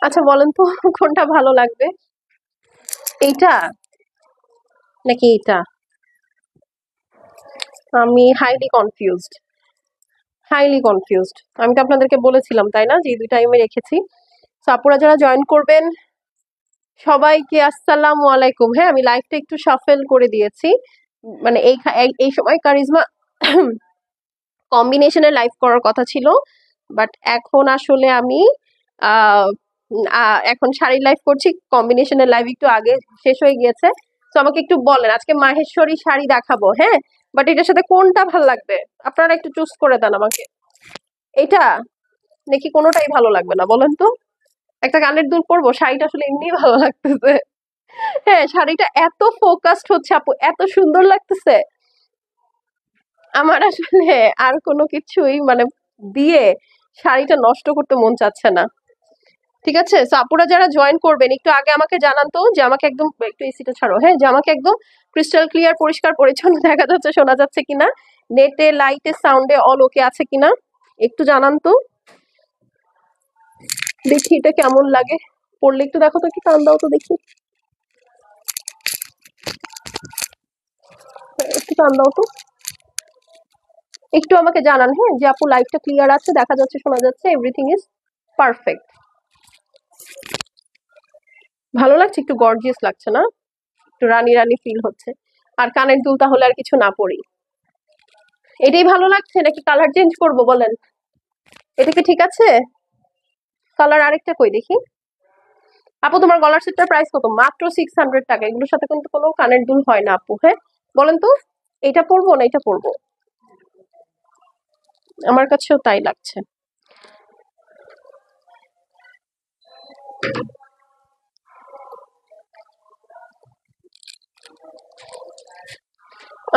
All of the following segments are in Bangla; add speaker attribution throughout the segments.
Speaker 1: আচ্ছা বলেন তো কোনটা ভালো লাগবে, এইটা নাকি এইটা? আমি হাইলি কনফিউজড। আমি তো আপনাদেরকে বলেছিলাম তাই না যে এই দুইটা আমি রেখেছি। তো আপুরা যারা জয়েন করবেন সবাইকে আসসালামু আলাইকুম। হ্যাঁ, আমি লাইভটা একটু শাফেল করে দিয়েছি, মানে এই সময় কারিজমা কম্বিনেশনের লাইভ করার কথা ছিল, বাট এখন আসলে আমি আহ, এখন শাড়ির লাইভ করছি, কম্বিনেশনের লাইভ একটু আগে শেষ হয়ে গিয়েছে। তো আমাকে একটু বলেন, আজকে মাহেশ্বরী শাড়ি দেখাবো, হ্যাঁ, বাট এটার সাথে কোনটা ভাল লাগবে আপনারা একটু চুজ করে দেন আমাকে। এটা নাকি কোনোটাই ভালো লাগবে না বলেন তো? একটা কানের দুল পরবো, শাড়িটা আসলে এমনি ভালো লাগতেছে। হ্যাঁ, শাড়িটা এত ফোকাসড হচ্ছে আপু, এত সুন্দর লাগতেছে। আমার আসলে আর কোনো কিছুই মানে দিয়ে শাড়িটা নষ্ট করতে মন চাচ্ছে না। ঠিক আছে, সো আপুরা যারা জয়েন করবেন একটু আগে আমাকে জানান তো, যে আমাকে একদম একটু এসিটা ছাড়ো, হ্যাঁ, যে আমাকে একদম ক্রিস্টাল ক্লিয়ার পরিষ্কার পরিচ্ছন্ন দেখা যাচ্ছে, শোনা যাচ্ছে কিনা, নেটে লাইটে সাউন্ডে অল ওকে আছে কিনা একটু জানান তো, দেখি এটা কেমন লাগে পড়লে। একটু দেখো তো, কি কান দাও তো দেখি, একটু কান দাও তো, একটু আমাকে জানান, হ্যাঁ, যে আপু লাইটটা ক্লিয়ার আছে, দেখা যাচ্ছে, শোনা যাচ্ছে, এভরিথিং ইজ পারফেক্ট। ভালো লাগছে, একটু গর্জিয়াস লাগছে না? একটু রানী রানী ফিল হচ্ছে। আর কানের দুল তাহলে আর কিছু না পরি, এটাই ভালো লাগছে নাকি কালার চেঞ্জ করব বলেন? এটা কি ঠিক আছে? কালার আরেকটা কই দেখি। আপু তোমার গলার সেটটার প্রাইস কত? মাত্র 600 টাকা। এগুলোর সাথে কিন্তু কোনো কানের দুল হয় না আপু, হ্যাঁ, বলেন তো এটা পরবো না এটা পরবো? আমার কাছেও তাই লাগছে।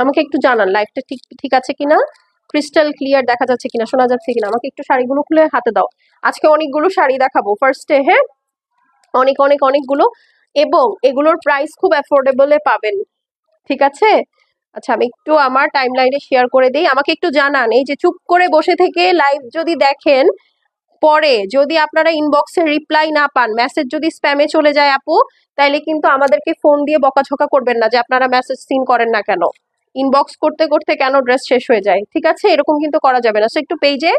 Speaker 1: আমাকে একটু জানান লাইভটা ঠিক ঠিক আছে কিনা, ক্রিস্টাল ক্লিয়ার দেখা যাচ্ছে কিনা, শোনা যাচ্ছে কিনা। আমাকে একটু শাড়িগুলো খুলে হাতে দাও, আজকে অনেকগুলো শাড়ি দেখাবো ফার্স্টে, হ্যাঁ, অনেক অনেক অনেকগুলো, এবং এগুলোর প্রাইস খুব অ্যাফোর্ডেবলে পাবেন। ঠিক আছে, আচ্ছা আমি একটু আমার টাইমলাইনে শেয়ার করে দিই। আমাকে একটু জানান, এই যে চুপ করে বসে থেকে লাইভ যদি দেখেন, পরে যদি আপনারা ইনবক্সে রিপ্লাই না পান, মেসেজ যদি স্প্যামে চলে যায় আপু, তাইলে কিন্তু আমাদেরকে ফোন দিয়ে বকাঝকা করবেন না যে আপনারা মেসেজ সিন করেন না কেন, ইনবক্স করতে করতে কেন ড্রেস শেষ হয়ে যায়। ঠিক আছে, এরকম কিন্তু করা যাবে না। সো একটু পেজে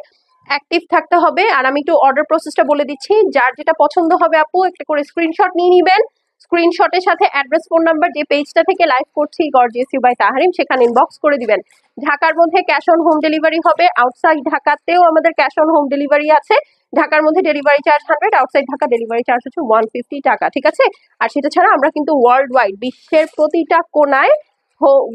Speaker 1: অ্যাক্টিভ থাকতে হবে। আর আমি একটু অর্ডার প্রসেসটা বলে দিচ্ছি, যার যেটা পছন্দ হবে আপু একটা করে স্ক্রিনশট নিয়ে নিবেন, স্ক্রিনশটের সাথে অ্যাড্রেস ফোন নাম্বার, যে পেজটা থেকে লাইভ করছি গর্জিয়াস ইউ বাই তাহারিম, সেখানে ইনবক্স করে দিবেন। ঢাকার মধ্যে ক্যাশ অন হোম ডেলিভারি হবে, আউটসাইড ঢাকাতেও আমাদের ক্যাশ অন হোম ডেলিভারি আছে। ঢাকার মধ্যে delivery charge 100, outside Dhaka delivery charge হচ্ছে 150 টাকা। ঠিক আছে, আর সেটা ছাড়া আমরা কিন্তু ওয়ার্ল্ড ওয়াইড বিশ্বের প্রতিটা কোনায়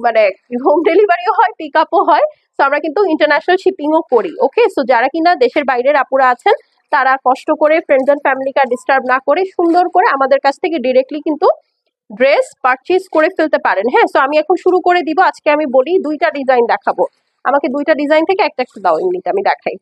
Speaker 1: মানে হোম ডেলিভারিও হয়, পিক আপও হয়। তো আমরা কিন্তু ইন্টারন্যাশনাল শিপিংও করি। ওকে, সো যারা কিনা দেশের বাইরের আপুরা আছেন, তারা কষ্ট করে ফ্রেন্ডস এন্ড ফ্যামিলিকে ডিস্টার্ব না করে সুন্দর করে আমাদের কাছ থেকে ডিরেক্টলি কিন্তু ড্রেস পারচেজ করে ফেলতে পারেন। হ্যাঁ, সো আমি এখন শুরু করে দিব। আজকে আমি বলি দুইটা ডিজাইন দেখাবো, আমাকে দুইটা ডিজাইন থেকে একটা একটা দাও, এমনিতে আমি দেখাই,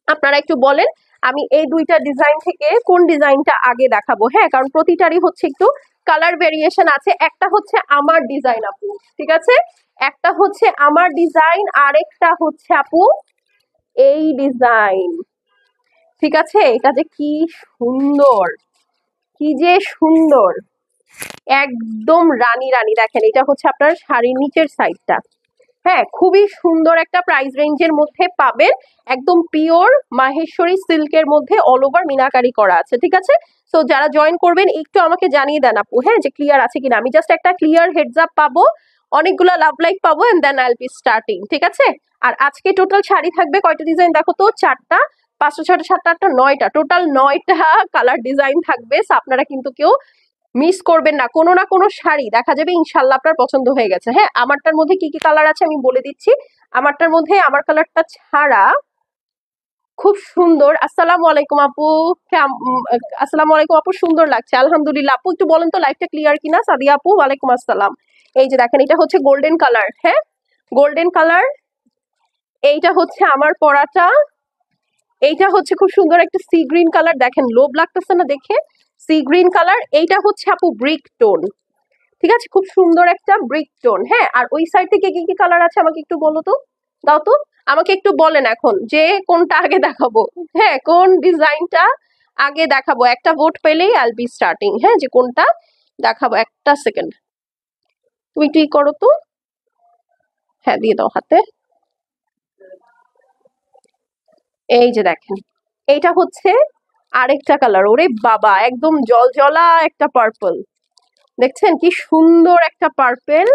Speaker 1: আপনারা একটু বলেন আমি এই দুইটা ডিজাইন থেকে কোন ডিজাইনটা আগে দেখাবো। হ্যাঁ, কারণ প্রতিটারই হচ্ছে একটু কালার ভেরিয়েশন আছে। একটা হচ্ছে আমার ডিজাইন আপু, ঠিক আছে, একটা হচ্ছে আমার ডিজাইন, আরেকটা হচ্ছে আপু এই ডিজাইন। ঠিক আছে, এটা যে কি সুন্দর, কি যে সুন্দর, একদম রানী রানী। দেখেন এটা হচ্ছে আপনার শাড়ির নিচের সাইডটা, হ্যাঁ, খুবই সুন্দর একটা প্রাইস রেঞ্জের মধ্যে পাবেন, একদম পিওর মাহেশ্বরী সিল্কের মধ্যে অল ওভার মিনাকারি করা আছে। ঠিক আছে, সো যারা জয়েন করবেন একটু আমাকে জানিয়ে দেন আপু, হ্যাঁ, যে ক্লিয়ার আছে কিনা। আমি জাস্ট একটা ক্লিয়ার হেডস আপ পাবো, অনেকগুলো লাভ লাইক পাবো, এন্ড দেন আইল বি স্টার্টিং। ঠিক আছে, আর আজকে টোটাল শাড়ি থাকবে কয়টা ডিজাইন দেখো তো, 4টা, 5টা, 6টা, 7টা, 8টা, 9টা, টোটাল 9টা কালার ডিজাইন থাকবে। আপনারা কিন্তু কেউ মিস করবেন না, কোনো না কোনো শাড়ি দেখা যাবে ইনশাল্লাহ আপনার পছন্দ হয়ে গেছে। হ্যাঁ, আমারটার মধ্যে কি কি কালার আছে আমি বলে দিচ্ছি। আমারটার মধ্যে আমার কালারটা ছাড়া খুব সুন্দর। আসসালামু আলাইকুম আপু, আসসালামু আলাইকুম আপু, সুন্দর লাগছে আলহামদুলিল্লাহ। আপু একটু বলেন তো লাইভটা ক্লিয়ার কিনা। সাদিয়া আপু ওয়ালাইকুম আসসালাম। এই যে দেখেন এটা হচ্ছে গোল্ডেন কালার, হ্যাঁ, গোল্ডেন কালার। এইটা হচ্ছে আমার পরাটা, এইটা হচ্ছে খুব সুন্দর একটা সি গ্রিন কালার, দেখেন লোভ লাগতেছে না দেখে, সি গ্রিন কালার। এইটা হচ্ছে আপু ব্রিক টোন, ঠিক আছে, খুব সুন্দর একটা ব্রিক টোন। হ্যাঁ, আর ওই সাইড থেকে কি কি কালার আছে আমাকে একটু বলো তো, দাও তো, আমাকে একটু বলেন এখন যে কোনটা আগে দেখাবো, হ্যাঁ, কোন ডিজাইনটা আগে দেখাবো, একটা ভোট পেলেই আইল বি স্টার্টিং, হ্যাঁ, যে কোনটা দেখাবো। একটা সেকেন্ড, তুমি একটু করো তো, হ্যাঁ দিয়ে দাও হাতে। এই যে দেখেন, এইটা হচ্ছে আরেকটা কালার, ওরে বাবা একদম জলজলা একটা পার্পল, দেখছেন কি সুন্দর একটা পার্পেল।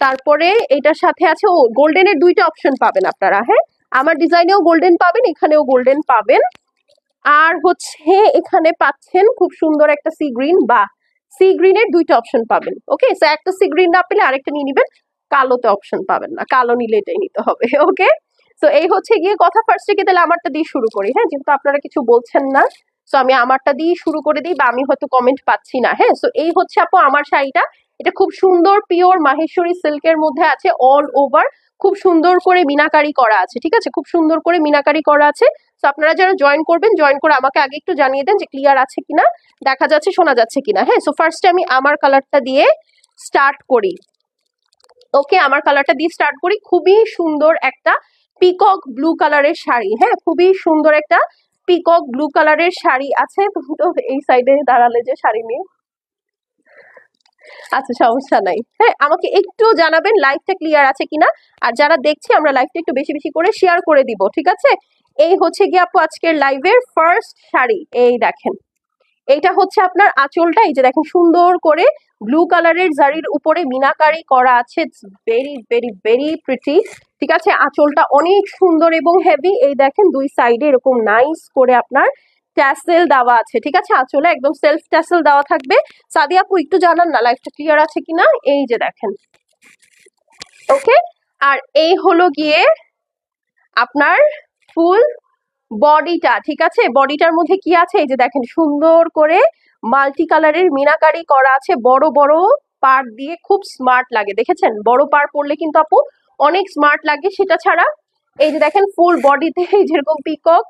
Speaker 1: তারপরে এটার সাথে আছে ও গোল্ডেনের দুইটা অপশন পাবেন আপনারা, হ্যাঁ, আমার ডিজাইনেও গোল্ডেন পাবেন, এখানেও গোল্ডেন পাবেন। আর হচ্ছে এখানে পাচ্ছেন খুব সুন্দর একটা সি গ্রিন, বা সি গ্রিনের দুইটা অপশন পাবেন। ওকে, সো একটা সি গ্রিন না পেলে আরেকটা নিয়ে নিবেন, কালোতে অপশন পাবেন না, কালো নিলে এটাই নিতে হবে। ওকে, সো এই হচ্ছে গিয়ে কথা। ফার্স্টে গিয়ে তাহলে আমারটা দিয়ে শুরু করি, হ্যাঁ, যেহেতু আপনারা কিছু বলছেন না, সো আমি আমারটা দিয়ে শুরু করে দিই, বা আমি হয়তো কমেন্ট পাচ্ছি না। হ্যাঁ, সো এই হচ্ছে আপু আমার শাড়িটা, এটা খুব সুন্দর পিওর মাহেশ্বরী সিল্কের মধ্যে আছে, অল ওভার খুব সুন্দর করে মিনাকারি করা আছে, ঠিক আছে, খুব সুন্দর করে মিনাকারি করা আছে। তো আপনারা যারা জয়েন করবেন, জয়েন করে আমাকে আগে একটু জানিয়ে দেন যে ক্লিয়ার আছে কিনা, দেখা যাচ্ছে শোনা যাচ্ছে কিনা। হ্যাঁ, সো ফার্স্টে আমি আমার কালারটা দিয়ে স্টার্ট করি। ওকে, আমার কালারটা দিয়ে স্টার্ট করি। খুবই সুন্দর একটা পিকক ব্লু কালারের শাড়ি, হ্যাঁ, খুবই সুন্দর একটা পিকক ব্লু কালারের শাড়ি আছে। তো এই সাইডে দাঁড়ালে যে শাড়ি নিয়ে, আচ্ছা সমস্যা নাই। হ্যাঁ, আমাকে একটু জানাবেন লাইভটা ক্লিয়ার আছে কিনা, আর যারা দেখছি আমরা লাইভটা একটু বেশি বেশি করে শেয়ার করে দিব, ঠিক আছে। এই হচ্ছে গিয়ে আপু আজকের লাইভের ফার্স্ট শাড়ি, এই দেখেন, এইটা হচ্ছে আপনার আঁচলটা, এই যে দেখেন সুন্দর করে ব্লু কালারের জারির উপরে মিনাকারি করা আছে, ভেরি ভেরি ভেরি প্রিটি, ঠিক আছে। আঁচলটা অনেক সুন্দর এবং হেভি, এই দেখেন দুই সাইডে এরকম নাইস করে আপনার ট্যাসেল দেওয়া আছে, ঠিক আছে, আঁচলে একদম সেলফ ট্যাসেল দেওয়া থাকবে। সাদিয়া আপু একটু জানান না লাইফটা ক্লিয়ার আছে কিনা, এই যে দেখেন। ওকে, আর এই হলো গিয়ে আপনার ফুল বডিটা, ঠিক আছে। বডিটার মধ্যে কি আছে, এই যে দেখেন সুন্দর করে মাল্টি কালারের মিনাকারি করা আছে, বড় বড় পার দিয়ে খুব স্মার্ট লাগে, দেখেছেন, বড় পার পরলে কিন্তু আপু অনেক স্মার্ট লাগে। সেটা ছাড়া এই যে দেখেন ফুল বডিতে যেরকম পিকক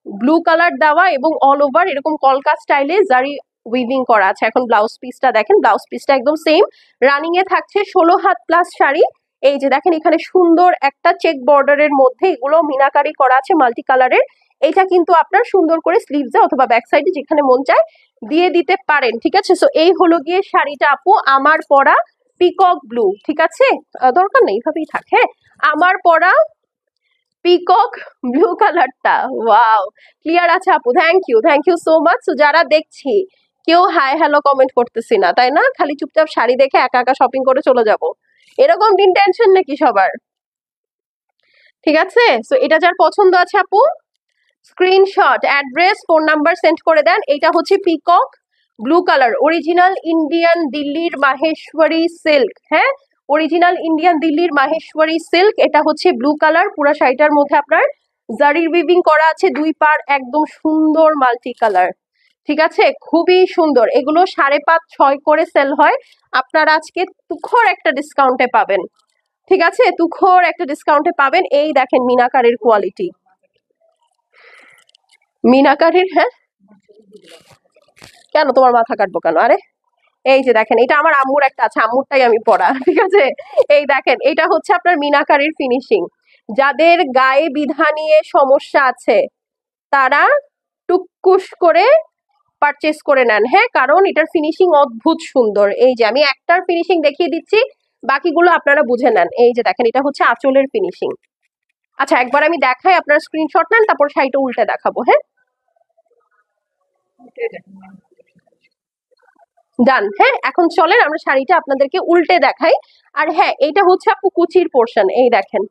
Speaker 1: ব্লু কালার দেওয়া এবং অল ওভার এরকম কলকা স্টাইলে জারি উইভিং করা আছে। এখন ব্লাউজ পিসটা দেখেন, ব্লাউজ পিসটা একদম সেম রানিং এ থাকছে, 16 হাত প্লাস শাড়ি। এই যে দেখেন এখানে সুন্দর একটা চেক বর্ডারের মধ্যে এগুলো মিনাকারি করা আছে মাল্টি কালারের। এটা কিন্তু আপনার সুন্দর করে স্লিভসে অথবা ব্যাক সাইডে যেখানে মন চায় দিয়ে দিতে পারেন, ঠিক আছে। সো এই হলো গিয়ে শাড়িটা আপু আমার পরা পিকক ব্লু, ঠিক আছে, দরকার নেই এইভাবেই থাক। হ্যাঁ, আমার পরা পিকক ব্লু কালারটা, ওয়াও, ক্লিয়ার আছে আপু, thank you so much. So যারা দেখছি কেউ হাই হ্যালো কমেন্ট করতেছি না, তাই না, খালি চুপচাপ শাড়ি দেখে একা একা শপিং করে চলে যাব, এরকম দিন টেনশন নাকি সবার, ঠিক আছে। সো এটা যার পছন্দ আছে আপু screenshot address phone number send করে দেন। এটা হচ্ছে peacock blue colour, original Indian দিল্লির মাহেশ্বরী সিল্ক, হ্যাঁ, অরিজিনাল ইন্ডিয়ান দিল্লির মাহেশ্বরী সিল্ক। এটা হচ্ছে ব্লু কালার, পুরো শাড়িটার মধ্যে আপনার জারির উইভিং করা আছে, দুই পার একদম সুন্দর মাল্টি কালার, ঠিক আছে, খুবই সুন্দর। এগুলো 5.5-6 করে সেল হয়, আপনারা আজকে তুখর একটা ডিসকাউন্টে পাবেন, ঠিক আছে, তুখর একটা ডিসকাউন্টে পাবেন। এই দেখেন মিনাকারের কোয়ালিটি, মিনাকারির, হ্যাঁ, কেন তোমার মাথা কাটবো কেন, আরে এই যে দেখেন এটা আমার আম্মুর একটা আছে, আম্মুরটাই আমি পরা, ঠিক আছে। এই দেখেন এটা হচ্ছে আপনার মিনাকারির ফিনিশিং, যাদের গায়ে বিধা নিয়ে সমস্যা আছে তারা টুকুস করে পারচেস করে নেন, হ্যাঁ, কারণ এটার ফিনিশিং অদ্ভুত সুন্দর। এই যে আমি একটার ফিনিশিং দেখিয়ে দিচ্ছি, বাকিগুলো আপনারা বুঝে নেন। এই যে দেখেন এটা হচ্ছে আঁচলের ফিনিশিং। আচ্ছা একবার আমি দেখাই, আপনার স্ক্রিনশট নেন, তারপর শাড়িটা উল্টে দেখাবো, হ্যাঁ, ডান। হ্যাঁ, এখন চলেন আমরা শাড়িটা আপনাদেরকে উল্টে দেখাই। আর হ্যাঁ, এটা হচ্ছে আপু কুচির পোর্শন, এই দেখেন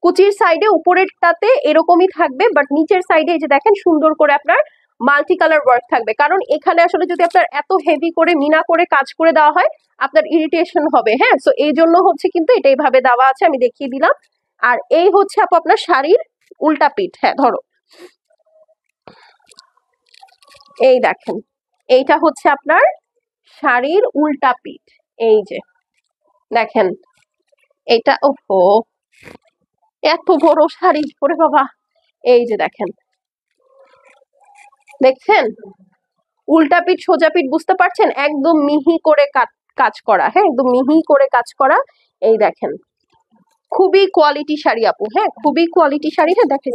Speaker 1: কুচির সাইডে উপরেরটাতে এরকমই থাকবে, বাট নিচের সাইডে এই যে দেখেন সুন্দর করে আপনার মাল্টি কালার ওয়ার্ক থাকবে, কারণ এখানে আসলে যদি আপনার এত হেভি করে মিনা করে কাজ করে দেওয়া হয় আপনার ইরিটেশন হবে। হ্যাঁ, সো এই জন্য হচ্ছে কিন্তু এটা এইভাবে দেওয়া আছে, আমি দেখিয়ে দিলাম। আর এই হচ্ছে আপু আপনার শাড়ির উল্টা পিঠ, হ্যাঁ ধরো, এই দেখেন এইটা হচ্ছে আপনার শাড়ির উল্টা পিঠ, এই যে দেখেন এটা, ওহো এত বড় শাড়ি পরে বাবা, এই যে দেখেন, দেখছেন উল্টা পিঠ সোজা পিঠ বুঝতে পারছেন, একদম মিহি করে কাজ করা, হ্যাঁ, একদম মিহি করে কাজ করা। এই দেখেন খুবই কোয়ালিটি শাড়ি আপু, হ্যাঁ, খুবই কোয়ালিটি শাড়ি, হ্যাঁ দেখেন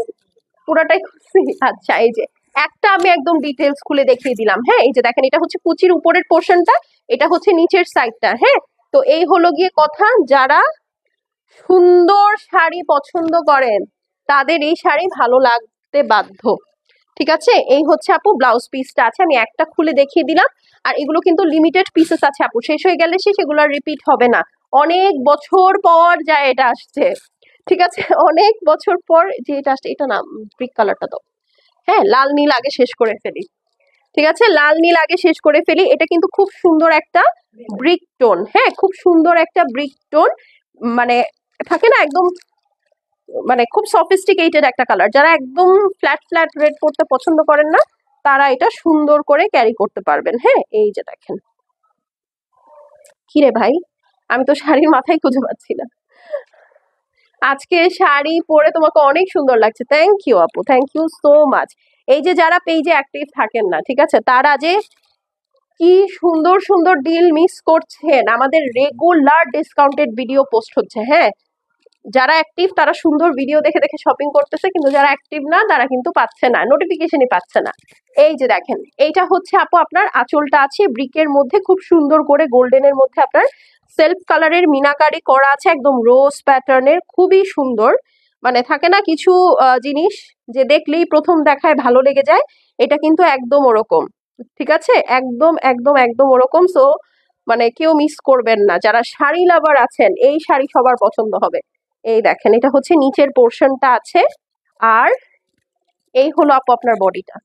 Speaker 1: পুরাটাই খুশি। আচ্ছা এই যে একটা আমি একদম ডিটেলস খুলে দেখিয়ে দিলাম। হ্যাঁ, এই যে দেখেন, এটা হচ্ছে কুচির উপরের পোর্শনটা, এটা হচ্ছে নিচের সাইডটা। হ্যাঁ, তো এই হলো গিয়ে কথা। যারা সুন্দর শাড়ি পছন্দ করেন তাদের এই শাড়ি ভালো লাগতে বাধ্য। ঠিক আছে, এই হচ্ছে আপু ব্লাউজ পিসটা আছে, আমি একটা খুলে দেখিয়ে দিলাম। আর এগুলো কিন্তু লিমিটেড পিসেস আছে আপু, শেষ হয়ে গেলে সেগুলো রিপিট হবে না। অনেক বছর পর যায় এটা আসছে, ঠিক আছে, অনেক বছর পর যে এটা আসছে। এটা না, ব্রিক কালারটা তো, হ্যাঁ, লাল নীল আগে শেষ করে ফেলি। ঠিক আছে, লাল নীল আগে শেষ করে ফেলি। এটা কিন্তু খুব সুন্দর একটা ব্রিক টোন। হ্যাঁ, খুব সুন্দর একটা ব্রিক টোন, মানে থাকে না একদম, মানে খুব সফিস্টিকেটেড একটা কালার। যারা একদম ফ্ল্যাট ফ্ল্যাট রেড পরতে পছন্দ করেন না, তারা এটা সুন্দর করে ক্যারি করতে পারবেন। হ্যাঁ, এই যে দেখেন। কি রে ভাই, আমি তো শাড়ির মাথায় খুঁজে পাচ্ছি না। আজকে শাড়ি পরে তোমাকে অনেক সুন্দর লাগছে। থ্যাংক ইউ আপু, থ্যাংক ইউ সো মাচ। এই যে যারা পেজে অ্যাক্টিভ থাকেন না, ঠিক আছে, তারা যে কি সুন্দর সুন্দর ডিল মিস করছেন। আমাদের রেগুলার ডিসকাউন্টেড ভিডিও পোস্ট হচ্ছে। হ্যাঁ, যারা অ্যাক্টিভ তারা সুন্দর ভিডিও দেখে দেখে শপিং করতেছে, কিন্তু যারা অ্যাক্টিভ না তারা কিন্তু পাচ্ছে না, নোটিফিকেশনই পাচ্ছে না। এই যে দেখেন, এইটা হচ্ছে আপু আপনার আঁচলটা আছে ব্রিকের মধ্যে, খুব সুন্দর করে গোল্ডেনের মধ্যে আপনার সেলফ কালারের মিনাকারি করা আছে, একদম রোজ প্যাটার্নের, খুবই সুন্দর। মানে থাকে না কিছু জিনিস যে দেখলেই প্রথম দেখায় ভালো লেগে যায়, এটা কিন্তু একদম ওরকম। ঠিক আছে, একদম একদম একদম ওরকম। সো মানে কেউ মিস করবেন না, যারা শাড়ি লাভার আছেন এই শাড়ি সবার পছন্দ হবে। এই দেখেন, এটা হচ্ছে নিচের পোর্শনটা আছে, আর এই হলো আপু আপনার বডিটা,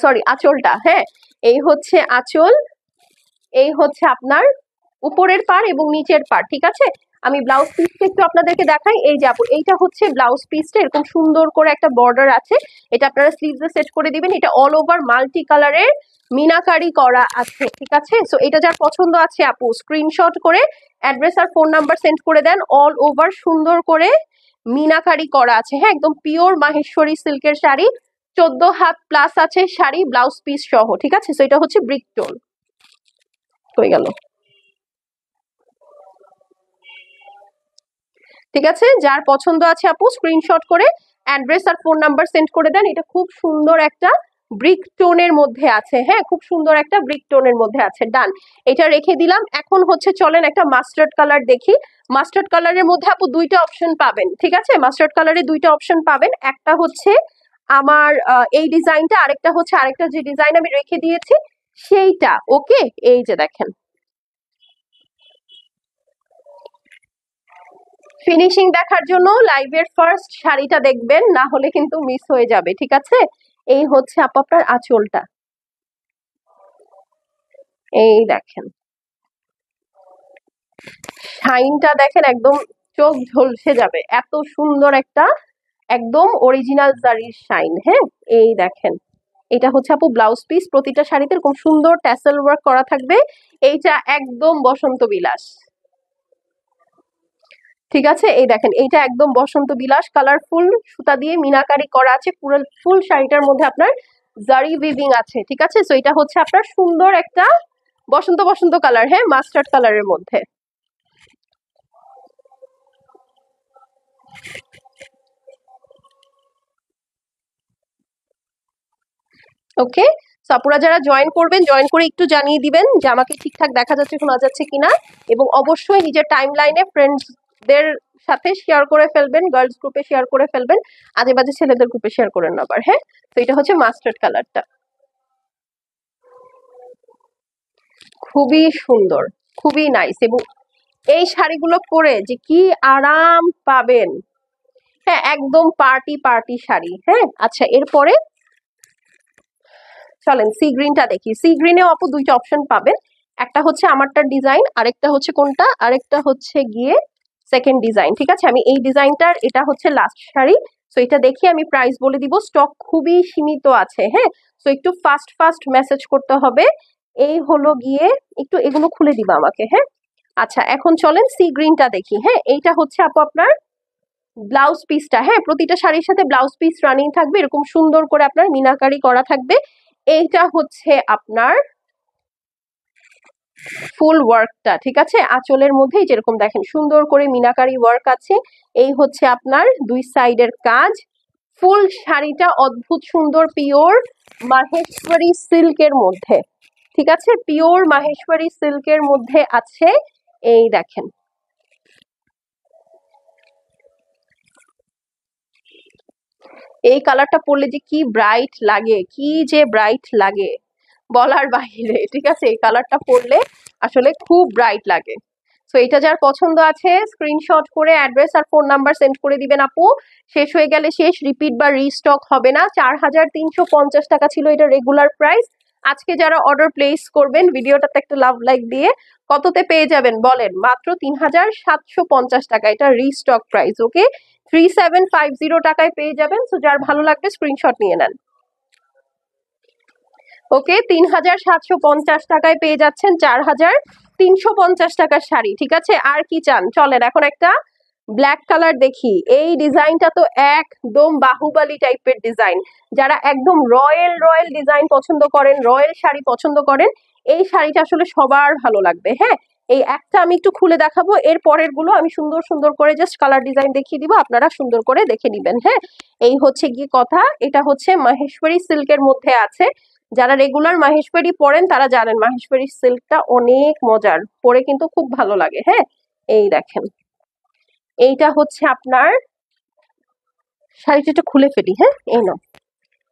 Speaker 1: সরি আঁচলটা। হ্যাঁ, এই হচ্ছে আঁচল, এই হচ্ছে আপনার উপরের পার এবং নিচের পার। ঠিক আছে, আমি ব্লাউজ পিসটা একটু আপনাদেরকে দেখাই। এই যে আপু, এইটা হচ্ছে ব্লাউজ পিসটা, এরকম সুন্দর করে একটা বর্ডার আছে, এটা আপনারা স্লিভসে সেট করে দিবেন। এটা অল ওভার মাল্টি কালারের মিনাকারি করা আছে। ঠিক আছে, সো এটা যার পছন্দ আছে আপু স্ক্রিনশট করে অ্যাড্রেস আর ফোন নাম্বার সেন্ড করে দেন। অল ওভার সুন্দর করে মিনাকারি করা আছে। হ্যাঁ, একদম পিওর মাহেশ্বরী সিল্কের শাড়ি, 14 হাত প্লাস আছে শাড়ি, ব্লাউজ পিস সহ। ঠিক আছে, সো এটা হচ্ছে ব্রিক টোন। হয়ে গেল। ঠিক আছে, যার পছন্দ আছে আপু স্ক্রিনশট করে অ্যাড্রেস আর ফোন নাম্বার সেন্ড করে দেন। এটা খুব সুন্দর একটা ব্রিক টোনের মধ্যে আছে। হ্যাঁ, খুব সুন্দর একটা ব্রিক টোনের মধ্যে আছে। ডান, এটা রেখে দিলাম। এখন হচ্ছে চলেন একটা মাস্টার্ড কালার দেখি। মাস্টার্ড কালারের মধ্যে আপু দুইটা অপশন পাবেন। ঠিক আছে, মাস্টার্ড কালারে দুইটা অপশন পাবেন, একটা হচ্ছে আমার এই ডিজাইনটা, আরেকটা হচ্ছে আরেকটা যে ডিজাইন আমি রেখে দিয়েছি সেইটা। ওকে, এই যে দেখেন, ফিনিশিং দেখার জন্য লাইভের ফার্স্ট শাড়িটা দেখবেন, না হলে কিন্তু মিস হয়ে যাবে। ঠিক আছে, এই হচ্ছে আপু আপনার আঁচলটা, এই দেখেন শাইনটা দেখেন, একদম চোখ ঝলসে যাবে, এত সুন্দর একটা একদম অরিজিনাল জারির শাইন। হ্যাঁ, এই দেখেন, এটা হচ্ছে আপু ব্লাউজ পিস, প্রতিটা শাড়িতে এরকম সুন্দর ট্যাসেল ওয়ার্ক করা থাকবে। এইটা একদম বসন্ত বিলাস। ঠিক আছে, এই দেখেন, এইটা একদম বসন্ত বিলাস, কালারফুল সুতা দিয়ে মিনাকারি করা আছে। পুরো ফুল শাড়িটার মধ্যে আপনার জারি উইভিং আছে। ঠিক আছে, সো এটা হচ্ছে আপনার সুন্দর একটা বসন্ত বসন্ত কালার। হ্যাঁ, মাস্টার্ড কালারের মধ্যে। ওকে, সো আপুরা যারা জয়েন করবেন, জয়েন করে একটু জানিয়ে দিবেন যে আমাকে ঠিকঠাক দেখা যাচ্ছে শোনা যাচ্ছে কিনা, এবং অবশ্যই নিজের টাইম লাইনে ফ্রেন্ডসদের সাথে শেয়ার করে ফেলবেন, গার্লস গ্রুপে শেয়ার করে ফেলবেন, আজে বাজে ছেলেদের গ্রুপে শেয়ার করেন না আবার। হ্যাঁ, তো এটা হচ্ছে মাস্টার্ড কালারটা, খুবই সুন্দর, খুবই নাইস। এবং এই শাড়িগুলো পরে যে কি আরাম পাবেন। হ্যাঁ, একদম পার্টি পার্টি শাড়ি। হ্যাঁ, আচ্ছা, এরপরে চলেন সি গ্রিনটা দেখি। সি গ্রিনেও আপু দুইটা অপশন পাবেন, একটা হচ্ছে আমারটার ডিজাইন, আরেকটা হচ্ছে কোনটা, আরেকটা হচ্ছে গিয়ে সেকেন্ড ডিজাইন। ঠিক আছে, আমি এই ডিজাইনটার, এটা হচ্ছে লাস্ট শাড়ি। সো এটা দেখি আমি প্রাইস বলে দিব, স্টক খুবই সীমিত আছে। হ্যাঁ, সো একটু ফাস্ট ফাস্ট মেসেজ করতে হবে। এই হলো গিয়ে, একটু এগুলো খুলে দিবা আমাকে। হ্যাঁ, আচ্ছা, এখন চলেন সি গ্রিনটা দেখি। হ্যাঁ, এইটা হচ্ছে আপু আপনার ব্লাউজ পিসটা। হ্যাঁ, প্রতিটা শাড়ির সাথে ব্লাউজ পিস রানিং থাকবে, এরকম সুন্দর করে আপনার মিনাকারি করা থাকবে। এইটা হচ্ছে আপনার ফুল ওয়ার্কটা। ঠিক আছে, আঁচলের মধ্যেই যেরকম দেখেন সুন্দর করে মিনাকারি ওয়ার্ক আছে। এই হচ্ছে আপনার দুই সাইডের কাজ, ফুল শাড়িটা অদ্ভুত সুন্দর, পিওর মাহেশ্বরী সিল্কের মধ্যে, ঠিক আছে, পিওর মাহেশ্বরী সিল্কের মধ্যে আছে। এই দেখেন, এই কালারটা পরলে যে কি ব্রাইট লাগে, কি যে ব্রাইট লাগে বলার বাইরে, ঠিক আছে, এই কালারটা পরলে আসলে খুব ব্রাইট লাগে। সো এটা যার পছন্দ আছে স্ক্রিনশট করে অ্যাড্রেস আর ফোন নাম্বার সেন্ড করে দিবেন আপু। শেষ হয়ে গেলে শেষ, রিপিট বা রিস্টক হবে না। 4350 টাকা ছিল এটা রেগুলার প্রাইস। আজকে যারা অর্ডার প্লেস করবেন ভিডিওটাতে একটা লাভ লাইক দিয়ে কততে পেয়ে যাবেন বলেন? মাত্র 3750 টাকা, এটা রিস্টক প্রাইস। ওকে, 3750 টাকায় পেয়ে যাবেন। সো যার ভালো লাগবে স্ক্রিনশট নিয়ে নেন। ওকে, 3750 টাকায় পেয়ে যাচ্ছেন 4350 টাকার শাড়ি, ঠিক আছে। আর কি চান, চলেন এখন একটা ব্ল্যাক কালার দেখি। এই ডিজাইনটা তো একদম বাহুবলী টাইপের ডিজাইন। যারা একদম রয়্যাল রয়্যাল ডিজাইন পছন্দ করেন, রয়্যাল শাড়ি পছন্দ করেন, এই শাড়িটা আসলে সবার ভালো লাগবে। হ্যাঁ, এই একটা আমি একটু খুলে দেখাবো, এর পরের গুলো আমি সুন্দর সুন্দর করে জাস্ট কালার ডিজাইন দেখিয়ে দিব, আপনারা সুন্দর করে দেখে নিবেন। হ্যাঁ, এই হচ্ছে গিয়ে কথা। এটা হচ্ছে মাহেশ্বরী সিল্কের মধ্যে আছে। যারা রেগুলার মাহেশ্বরী পরেন তারা জানেন মাহেশ্বরী সিল্কটা অনেক মজার, পরে কিন্তু খুব ভালো লাগে। হ্যাঁ, এই দেখেন, এইটা হচ্ছে আপনার শাড়িটা খুলে ফেলি। হ্যাঁ, এই নাও,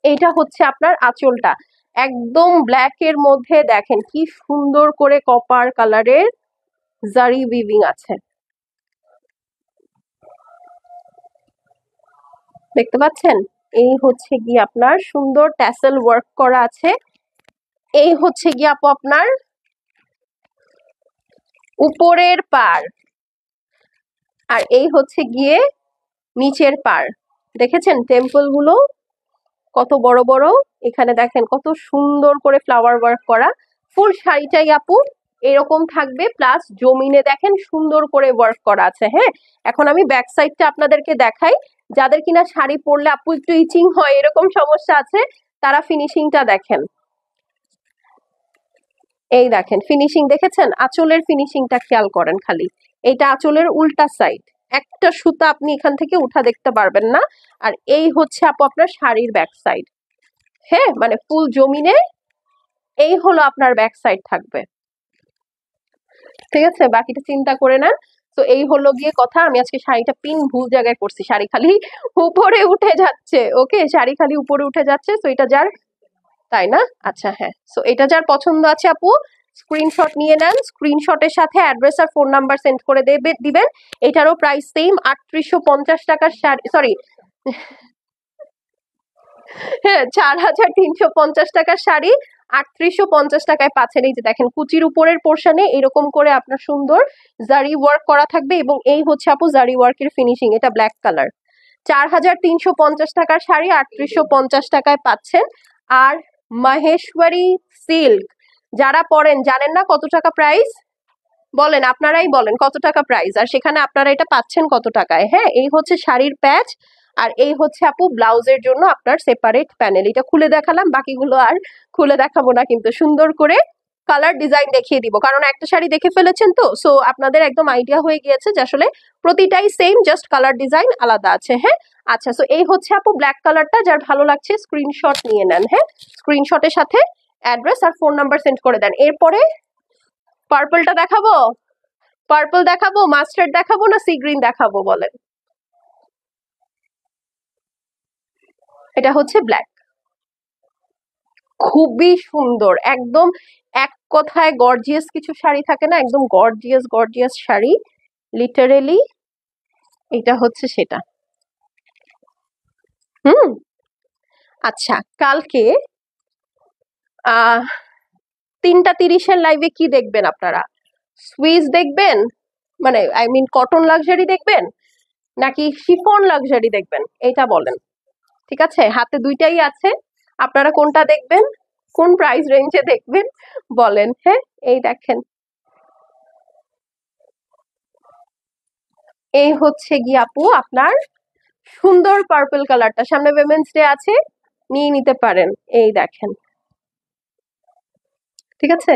Speaker 1: এইটা হচ্ছে আপনার আঁচলটা, একদম ব্ল্যাক এর মধ্যে দেখেন কি সুন্দর করে কপার কালারের জারি উইভিং আছে, দেখতে পাচ্ছেন? এই হচ্ছে গিয়ে আপনার সুন্দর ট্যাসেল ওয়ার্ক করা আছে। এই হচ্ছে গিয়ে আপু আপনার উপরের পাড়, আর এই হচ্ছে গিয়ে নিচের পাড়। দেখেছেন টেম্পল গুলো কত বড় বড়, এখানে দেখেন কত সুন্দর করে ফ্লাওয়ার ওয়ার্ক করা। ফুল শাড়িটাই আপু এরকম থাকবে, প্লাস জমিনে দেখেন সুন্দর করে ওয়ার্ক করা আছে। হ্যাঁ, এখন আমি ব্যাক সাইডটা আপনাদেরকে দেখাই। যাদের কিনা শাড়ি পরলে আপু একটু ইচিং হয় এরকম সমস্যা আছে, তারা ফিনিশিংটা দেখেন। এই দেখেন ফিনিশিং, দেখেছেন? আঁচলের ফিনিশিংটা খেয়াল করেন খালি। এইটা আঁচলের উল্টা সাইড, একটা সুতা আপনি এখান থেকে উঠা দেখতে পারবেন না। আর এই হচ্ছে আপু আপনার শাড়ির ব্যাক সাইড। হ্যাঁ, মানে ফুল জমিনে এই হলো আপনার ব্যাক সাইড থাকবে, ঠিক আছে, বাকিটা চিন্তা করে নেন। তো এই হলো গিয়ে কথা। আমি আজকে শাড়িটা পিন ভুল জায়গায় করছি, শাড়ি খালি উপরে উঠে যাচ্ছে। ওকে, শাড়ি খালি উপরে উঠে যাচ্ছে। তো এটা যার, তাই না? আচ্ছা, হ্যাঁ, সো এটা যার পছন্দ আছে আপু স্ক্রিনশট নিয়ে নেন, স্ক্রিনশটের সাথে অ্যাড্রেস আর ফোন নাম্বার সেন্ড করে দিবেন। এটারও প্রাইস সেম 3850 টাকার শাড়ি, সরি, হ্যাঁ, 4350 টাকার শাড়ি 3850 টাকায় পাচ্ছেন। এই যে দেখেন কুচির উপরের পোর্শনে এরকম করে আপনার সুন্দর জারি ওয়ার্ক করা থাকবে, এবং এই হচ্ছে আপু জারি ওয়ার্কের ফিনিশিং। এটা ব্ল্যাক কালার, 4350 টাকার শাড়ি 3850 টাকায় পাচ্ছেন। আর মাহেশ্বরী সিল্ক যারা পরেন জানেন না কত টাকা প্রাইস, বলেন, আপনারাই বলেন কত টাকা প্রাইস, আর সেখানে আপনারা এটা পাচ্ছেন কত টাকায়। হ্যাঁ, এই হচ্ছে শাড়ির প্যাচ, আর এই হচ্ছে আপু ব্লাউজের জন্য আপনার সেপারেট প্যানেল। এটা খুলে দেখালাম, বাকিগুলো আর খুলে দেখাবো না, কিন্তু সুন্দর করে কালার ডিজাইন দেখিয়ে দিব, কারণ একটা শাড়ি দেখে ফেলেছেন তো, সো আপনাদের একদম আইডিয়া হয়ে গিয়েছে যে আসলে প্রতিটাই সেম, জাস্ট কালার ডিজাইন আলাদা আছে। হ্যাঁ, আচ্ছা, সো এই হচ্ছে আপু ব্ল্যাক কালারটা, যার ভালো লাগছে স্ক্রিনশট নিয়ে নেন। হ্যাঁ, স্ক্রিনশটের সাথে অ্যাড্রেস আর ফোন নাম্বার সেন্ড করে দেন। এরপরে পার্পলটা দেখাবো, পার্পল দেখাবো, মাস্টার্ড দেখাবো, না সি গ্রিন দেখাবো বলেন? এটা হচ্ছে ব্ল্যাক, খুবই সুন্দর, একদম এক কথায় গর্জিয়াস কিছু শাড়ি থাকে না, একদম গর্জিয়াস গর্জিয়াস শাড়ি, লিটারেলি এটা হচ্ছে সেটা। হুম, আচ্ছা, কালকে 3:30 লাইভে কি দেখবেন আপনারা? সুইস দেখবেন, মানে আই মিন কটন লাক্সারি দেখবেন, নাকি শিফন লাক্সারি দেখবেন, এটা বলেন। ঠিক আছে, হাতে দুইটাই আছে, আপনারা কোনটা দেখবেন, কোন প্রাইস রেঞ্জে দেখবেন বলেন। হ্যাঁ, এই দেখেন, এই হচ্ছে গিয়ে আপু আপনার সুন্দর পার্পল কালারটা, সামনে উইমেন্স ডে আছে, নিয়ে নিতে পারেন। এই দেখেন, ঠিক আছে,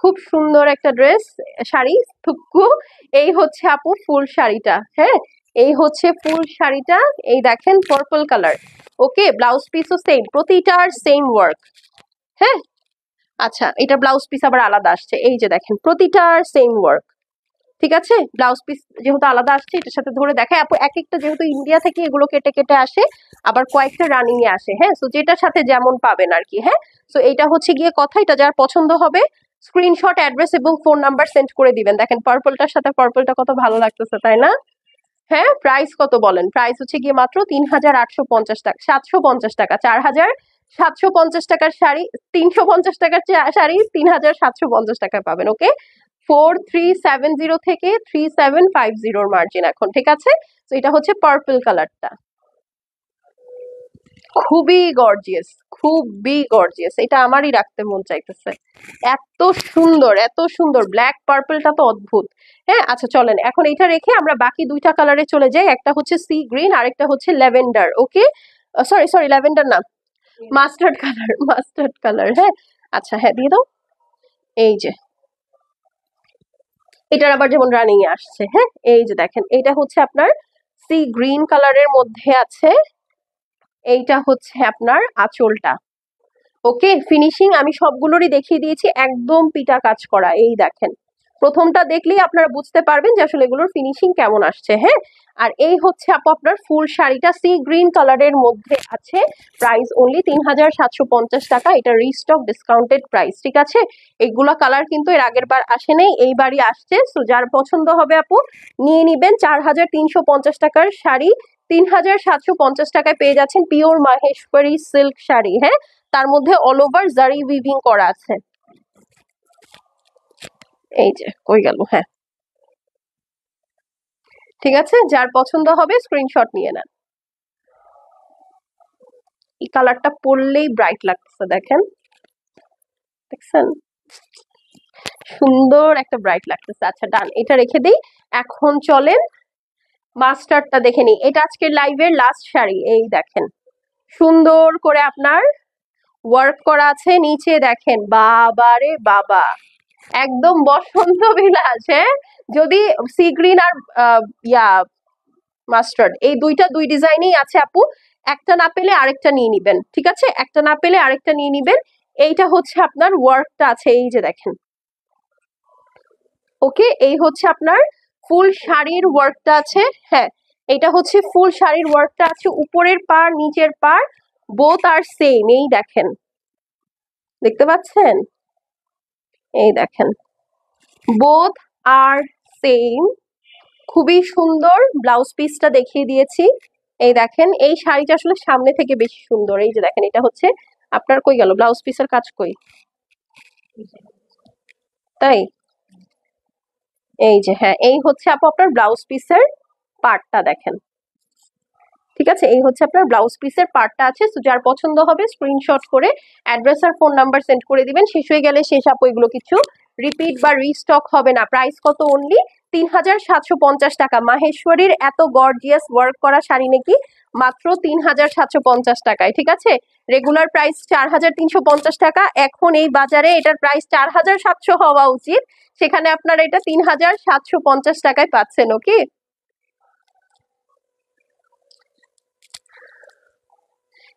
Speaker 1: খুব সুন্দর একটা ড্রেস, শাড়ি থুকু। এই হচ্ছে আপু ফুল শাড়িটা। হ্যাঁ, এই হচ্ছে ফুল শাড়িটা, এই দেখেন পার্পল কালার। ওকে, ব্লাউজ পিসও সেম, প্রতিটার সেম ওয়ার্ক। হ্যাঁ, আচ্ছা এটা ব্লাউজ পিস আবার আলাদা আসছে, এই যে দেখেন প্রতিটার সেম ওয়ার্ক। ঠিক আছে, ব্লাউজ পিস যেহেতু আলাদা আসছে এটার সাথে ধরে দেখায় আপু। এক একটা যেহেতু ইন্ডিয়া থেকে এগুলো কেটে কেটে আসে, আবার কয়েকটা রানিং এ আসে। হ্যাঁ, তো যেটার সাথে যেমন পাবেন আর কি। হ্যাঁ, তো এইটা হচ্ছে গিয়ে কথা, এটা যার পছন্দ হবে স্ক্রিনশট, অ্যাড্রেস এবং ফোন নাম্বার সেন্ড করে দিবেন। দেখেন পার্পলটার সাথে পার্পলটা কত ভালো লাগতেছে, তাই না? হ্যাঁ, প্রাইস কত বলেন? প্রাইস হচ্ছে গিয়ে মাত্র 3850 টাকা, 750 টাকা, 4750 টাকার শাড়ি, 350 টাকার শাড়ি 3750 টাকায় পাবেন। ওকে, 4370 থেকে 3750 মার্জিন এখন। ঠিক আছে, তো এটা হচ্ছে পার্পল কালারটা, খুবই গর্জিয়াস, খুবই গর্জিয়াস। এটা আমারই রাখতে মন চাইতেছে, এত সুন্দর এত সুন্দর। ব্ল্যাক পার্পলটা তো অদ্ভুত। হ্যাঁ, আচ্ছা চলেন এখন এটা রেখে আমরা বাকি দুইটা কালারে চলে যাই। একটা হচ্ছে সি গ্রিন আর একটা হচ্ছে ল্যাভেন্ডার। ওকে, সরি সরি, ল্যাভেন্ডার না, মাস্টার্ড কালার, মাস্টার্ড কালার। হ্যাঁ, আচ্ছা হ্যাঁ দিয়ে দাও। এই যে এটার আবার যেমন রানিং এ আসছে। হ্যাঁ, এই যে দেখেন এটা হচ্ছে আপনার সি গ্রিন কালারের মধ্যে আছে, এইটা হচ্ছে আপনার আঁচলটা। ওকে, ফিনিশিং আমি সবগুলোরই দেখিয়ে দিয়েছি, একদম পিটা কাজ করা। এই দেখেন প্রথমটা দেখলেই আপনারা বুঝতে পারবেন যে আসলে এগুলোর ফিনিশিং কেমন আসছে। হ্যাঁ, আর এই হচ্ছে আপু আপনার ফুল শাড়িটা সি গ্রিন কালারের মধ্যে আছে, প্রাইস অনলি 3750 টাকা। এটা রিস্টক ডিসকাউন্টেড প্রাইস। ঠিক আছে, এইগুলা কালার কিন্তু এর আগের বার আসে নাই, এইবারই আসছে। সো যার পছন্দ হবে আপু নিয়ে নিবেন। 4350 টাকার শাড়ি 3750 টাকায় পেয়ে যাচ্ছেন পিওর মাহেশ্বরী সিল্ক শাড়ি। হ্যাঁ, তার মধ্যে অল ওভার জারি উইভিং করা আছে। এই যে কই গেল, হ্যাঁ ঠিক আছে, যার পছন্দ হবে স্ক্রিনশট নিয়ে নেন। এই কালারটা পরলেই ব্রাইট লাগতেছে, দেখেন, দেখছেন সুন্দর একটা ব্রাইট লাগতেছে। আচ্ছা ডান, এটা রেখে দিই। এখন চলেন মাস্টারটা দেখে নিই। এটা আজকের লাইভের লাস্ট শাড়ি। এই দেখেন সুন্দর করে আপনার ওয়ার্ক করা আছে নিচে, দেখেন বাবা রে বাবা, একদম বসন্ত বিলাস। হ্যাঁ, যদি সি গ্রিন আর ইয়া মাস্টার্ড এই দুইটা দুই ডিজাইনেই আছে আপু, একটা না পেলে আরেকটা নিয়ে নিবেন। ঠিক আছে, একটা না পেলে আরেকটা নিয়ে নিবেন। এইটা হচ্ছে আপনার ওয়ার্কটা আছে, এই যে দেখেন। ওকে, এই হচ্ছে আপনার ফুল শাড়ির ওয়ার্কটা আছে। হ্যাঁ, এটা হচ্ছে ফুল শাড়ির ওয়ার্কটা আছে, উপরের পাড় নিচের পাড় বোথ আর সেম। এই দেখেন, দেখতে পাচ্ছেন? এই দেখেন বোথ আর সেম, খুবই সুন্দর। ব্লাউজ পিসটা দেখিয়ে দিয়েছি। এই দেখেন এই শাড়িটা আসলে সামনে থেকে বেশি সুন্দর। এই যে দেখেন এটা হচ্ছে আপনার, কই গেল ব্লাউজ পিসের কাজ, কই, তাই এই যে, হ্যাঁ এই হচ্ছে আপু আপনার ব্লাউজ পিসের পার্টটা দেখেন। ঠিক আছে, এই হচ্ছে আপনার ব্লাউজ পিসের পার্টটা আছে। তো যার পছন্দ হবে স্ক্রিনশট করে অ্যাড্রেস আর ফোন নাম্বার সেন্ড করে দিবেন। শেষ হয়ে গেলে শেষ আপু, এগুলো কিছু রিপিট বা রিস্টক হবে না। প্রাইস কত? অনলি 3750 টাকা। মাহেশ্বরীর এত গর্জিয়াস ওয়ার্ক করা শাড়ি নাকি মাত্র 3750 টাকায়। ঠিক আছে, রেগুলার প্রাইস 4350 টাকা, এখন এই বাজারে এটার প্রাইস 4700 হওয়া উচিত, সেখানে আপনারা এটা 3750 টাকায় পাচ্ছেন। ওকে,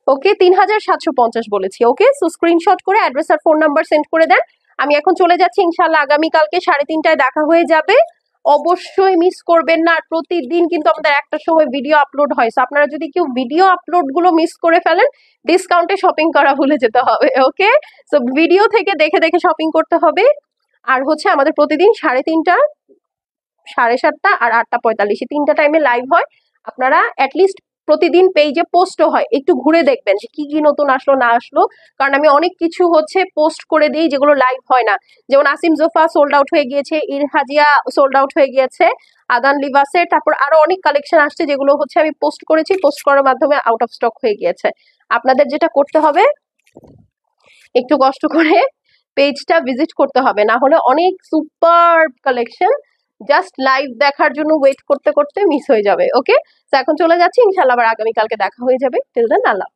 Speaker 1: ওকে 3750 বলেছি। ওকে, সো স্ক্রিনশট করে অ্যাড্রেস আর ফোন নাম্বার সেন্ড করে দেন। আমি এখন চলে যাচ্ছি, ইনশাল্লাহ আগামীকালকে 3:30টায় দেখা হয়ে যাবে। অবশ্যই মিস করবেন না। আর প্রতিদিন কিন্তু আমাদের একটা সময় ভিডিও আপলোড হয়, সো আপনারা যদি কেউ ভিডিও আপলোড গুলো মিস করে ফেলেন, ডিসকাউন্টে শপিং করা ভুলে যেতে হবে। ওকে, সো ভিডিও থেকে দেখে দেখে শপিং করতে হবে। আর হচ্ছে আমাদের প্রতিদিন 3:30, 7:30 আর 8:45 এই তিনটা টাইমে লাইভ হয়। আপনারা অ্যাটলিস্ট প্রতিদিন পেজে পোস্টও হয়, একটু ঘুরে দেখবেন যে কি কি নতুন আসলো না আসলো, কারণ আমি অনেক কিছু হচ্ছে পোস্ট করে দিই যেগুলো লাইভ হয় না। যেমন আসিম জোফা সোল্ড আউট হয়ে গিয়েছে, ইরহাজিয়া সোল্ড আউট হয়ে গিয়েছে, আদান লিবাসের, তারপর আরো অনেক কালেকশন আসছে যেগুলো হচ্ছে আমি পোস্ট করেছি, পোস্ট করার মাধ্যমে আউট অফ স্টক হয়ে গিয়েছে। আপনাদের যেটা করতে হবে একটু কষ্ট করে পেজটা ভিজিট করতে হবে, না হলে অনেক সুপার কালেকশন জাস্ট লাইভ দেখার জন্য ওয়েট করতে করতে মিস হয়ে যাবে। ওকে, তো এখন চলে যাচ্ছি, ইনশাল্লাহ আবার আগামীকালকে দেখা হয়ে যাবে। টিল দেন আল্লাহ।